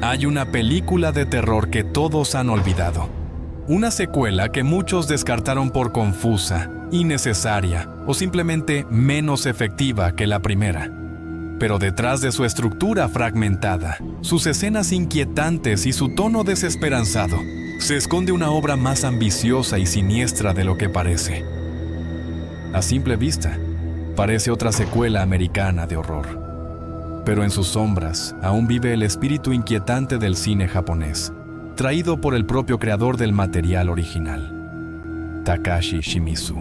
Hay una película de terror que todos han olvidado. Una secuela que muchos descartaron por confusa, innecesaria o simplemente menos efectiva que la primera. Pero detrás de su estructura fragmentada, sus escenas inquietantes y su tono desesperanzado, se esconde una obra más ambiciosa y siniestra de lo que parece. A simple vista, parece otra secuela americana de horror. Pero en sus sombras aún vive el espíritu inquietante del cine japonés, traído por el propio creador del material original, Takashi Shimizu.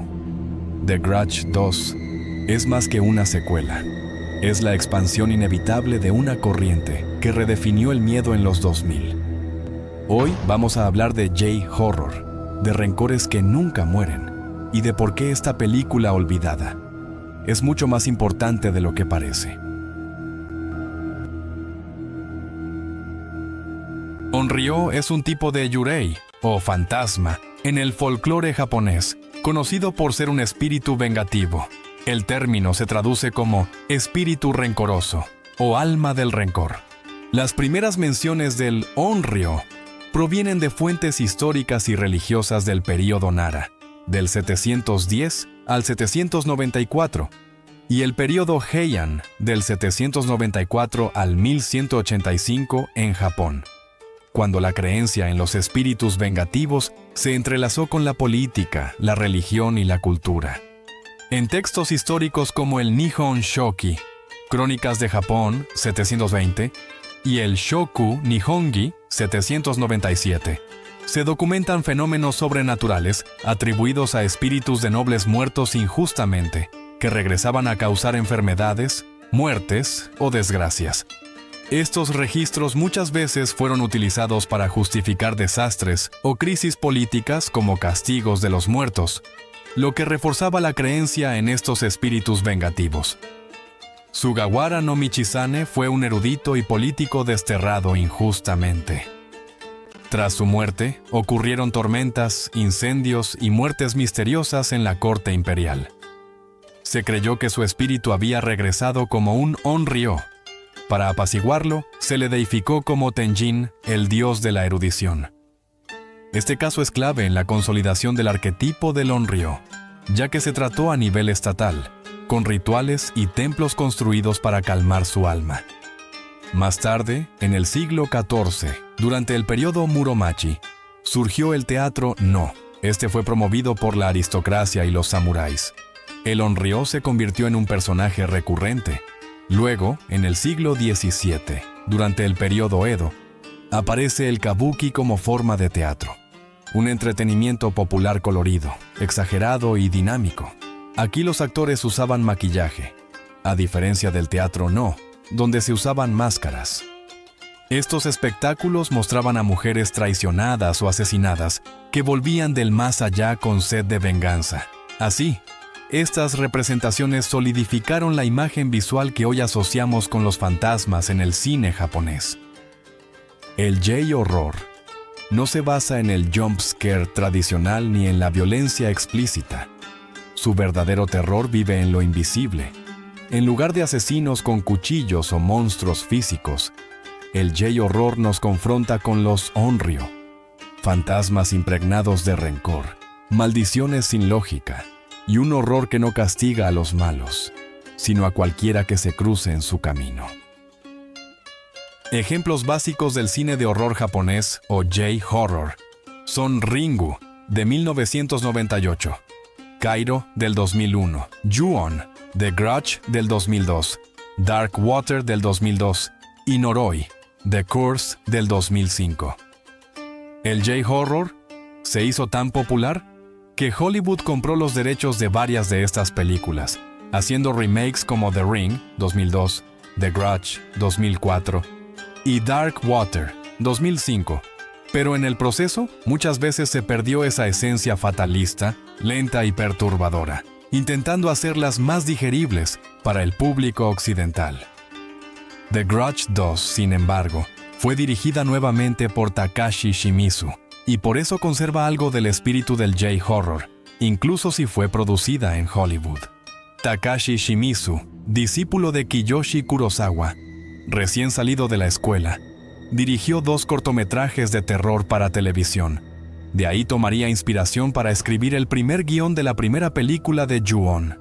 The Grudge 2 es más que una secuela. Es la expansión inevitable de una corriente que redefinió el miedo en los 2000. Hoy vamos a hablar de J-Horror, de rencores que nunca mueren, y de por qué esta película olvidada es mucho más importante de lo que parece. Onryo es un tipo de yurei, o fantasma, en el folclore japonés, conocido por ser un espíritu vengativo. El término se traduce como espíritu rencoroso, o alma del rencor. Las primeras menciones del Onryo provienen de fuentes históricas y religiosas del período Nara, del 710 al 794, y el período Heian, del 794 al 1185 en Japón, cuando la creencia en los espíritus vengativos se entrelazó con la política, la religión y la cultura. En textos históricos como el Nihon Shoki, Crónicas de Japón, 720, y el Shoku Nihongi, 797, se documentan fenómenos sobrenaturales atribuidos a espíritus de nobles muertos injustamente, que regresaban a causar enfermedades, muertes o desgracias. Estos registros muchas veces fueron utilizados para justificar desastres o crisis políticas como castigos de los muertos, lo que reforzaba la creencia en estos espíritus vengativos. Sugawara no Michizane fue un erudito y político desterrado injustamente. Tras su muerte, ocurrieron tormentas, incendios y muertes misteriosas en la corte imperial. Se creyó que su espíritu había regresado como un Onryo. Para apaciguarlo, se le deificó como Tenjin, el dios de la erudición. Este caso es clave en la consolidación del arquetipo del Onryo, ya que se trató a nivel estatal, con rituales y templos construidos para calmar su alma. Más tarde, en el siglo XIV, durante el periodo Muromachi, surgió el teatro No. Este fue promovido por la aristocracia y los samuráis. El Onryo se convirtió en un personaje recurrente. Luego, en el siglo XVII, durante el periodo Edo, aparece el kabuki como forma de teatro. Un entretenimiento popular colorido, exagerado y dinámico. Aquí los actores usaban maquillaje, a diferencia del teatro No, donde se usaban máscaras. Estos espectáculos mostraban a mujeres traicionadas o asesinadas que volvían del más allá con sed de venganza. Así, estas representaciones solidificaron la imagen visual que hoy asociamos con los fantasmas en el cine japonés. El J-Horror no se basa en el jump scare tradicional ni en la violencia explícita. Su verdadero terror vive en lo invisible. En lugar de asesinos con cuchillos o monstruos físicos, el J-Horror nos confronta con los Onryo, fantasmas impregnados de rencor, maldiciones sin lógica, y un horror que no castiga a los malos, sino a cualquiera que se cruce en su camino. Ejemplos básicos del cine de horror japonés o J-Horror son Ringu, de 1998, Kairo, del 2001, Ju-On, The Grudge, del 2002, Dark Water, del 2002, y Noroi, The Curse, del 2005. El J-Horror se hizo tan popular que Hollywood compró los derechos de varias de estas películas, haciendo remakes como The Ring, 2002, The Grudge, 2004, y Dark Water, 2005. Pero en el proceso, muchas veces se perdió esa esencia fatalista, lenta y perturbadora, intentando hacerlas más digeribles para el público occidental. The Grudge 2, sin embargo, fue dirigida nuevamente por Takashi Shimizu, y por eso conserva algo del espíritu del J-Horror, incluso si fue producida en Hollywood. Takashi Shimizu, discípulo de Kiyoshi Kurosawa, recién salido de la escuela, dirigió 2 cortometrajes de terror para televisión. De ahí tomaría inspiración para escribir el primer guión de la primera película de Ju-on.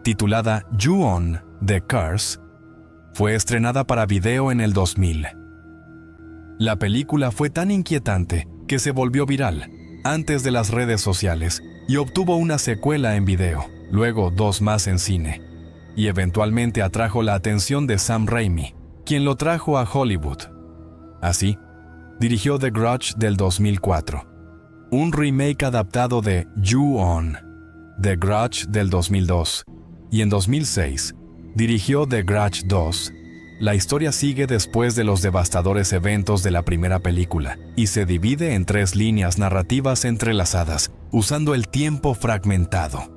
Titulada Ju-on: The Curse, fue estrenada para video en el 2000. La película fue tan inquietante que se volvió viral antes de las redes sociales y obtuvo una secuela en video, luego 2 más en cine, y eventualmente atrajo la atención de Sam Raimi, quien lo trajo a Hollywood. Así, dirigió The Grudge del 2004, un remake adaptado de Ju-on: The Grudge del 2002, y en 2006 dirigió The Grudge 2. La historia sigue después de los devastadores eventos de la primera película y se divide en 3 líneas narrativas entrelazadas, usando el tiempo fragmentado.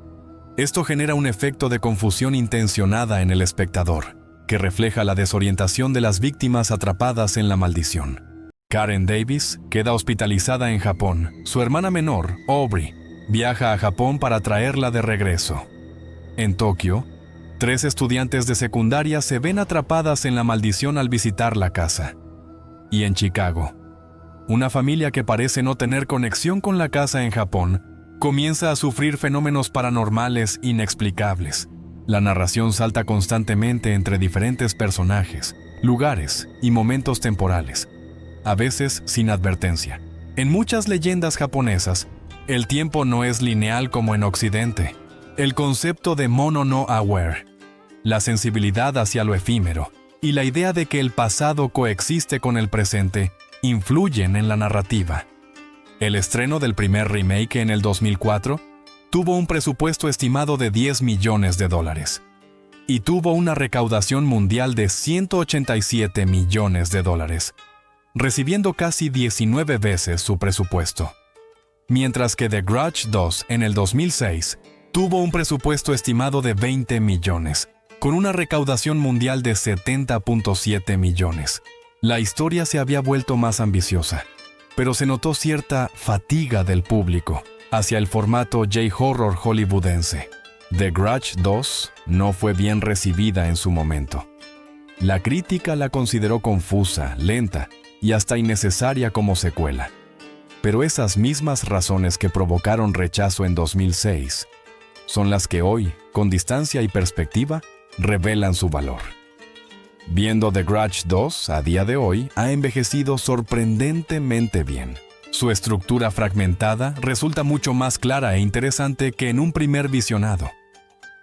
Esto genera un efecto de confusión intencionada en el espectador, que refleja la desorientación de las víctimas atrapadas en la maldición. Karen Davis queda hospitalizada en Japón. Su hermana menor, Aubrey, viaja a Japón para traerla de regreso. En Tokio, 3 estudiantes de secundaria se ven atrapadas en la maldición al visitar la casa. Y en Chicago, una familia que parece no tener conexión con la casa en Japón comienza a sufrir fenómenos paranormales inexplicables. La narración salta constantemente entre diferentes personajes, lugares y momentos temporales, a veces sin advertencia. En muchas leyendas japonesas, el tiempo no es lineal como en Occidente. El concepto de mono no aware, la sensibilidad hacia lo efímero y la idea de que el pasado coexiste con el presente influyen en la narrativa. El estreno del primer remake en el 2004 tuvo un presupuesto estimado de $10 millones y tuvo una recaudación mundial de $187 millones, recibiendo casi 19 veces su presupuesto. Mientras que The Grudge 2 en el 2006 tuvo un presupuesto estimado de 20 millones, con una recaudación mundial de 70.7 millones. La historia se había vuelto más ambiciosa, pero se notó cierta fatiga del público hacia el formato J-horror hollywoodense. The Grudge 2 no fue bien recibida en su momento. La crítica la consideró confusa, lenta y hasta innecesaria como secuela. Pero esas mismas razones que provocaron rechazo en 2006 son las que hoy, con distancia y perspectiva, revelan su valor. Viendo The Grudge 2 a día de hoy, ha envejecido sorprendentemente bien. Su estructura fragmentada resulta mucho más clara e interesante que en un primer visionado.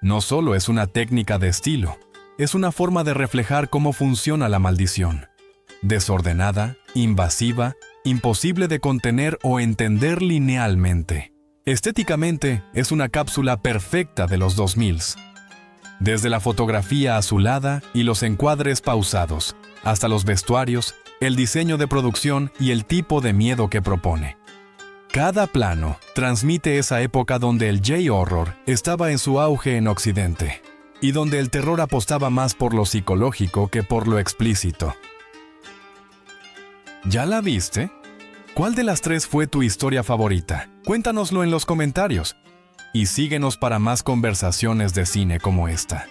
No solo es una técnica de estilo, es una forma de reflejar cómo funciona la maldición. Desordenada, invasiva, imposible de contener o entender linealmente. Estéticamente, es una cápsula perfecta de los 2000s. Desde la fotografía azulada y los encuadres pausados, hasta los vestuarios, el diseño de producción y el tipo de miedo que propone. Cada plano transmite esa época donde el J-horror estaba en su auge en Occidente, y donde el terror apostaba más por lo psicológico que por lo explícito. ¿Ya la viste? ¿Cuál de las 3 fue tu historia favorita? Cuéntanoslo en los comentarios. Y síguenos para más conversaciones de cine como esta.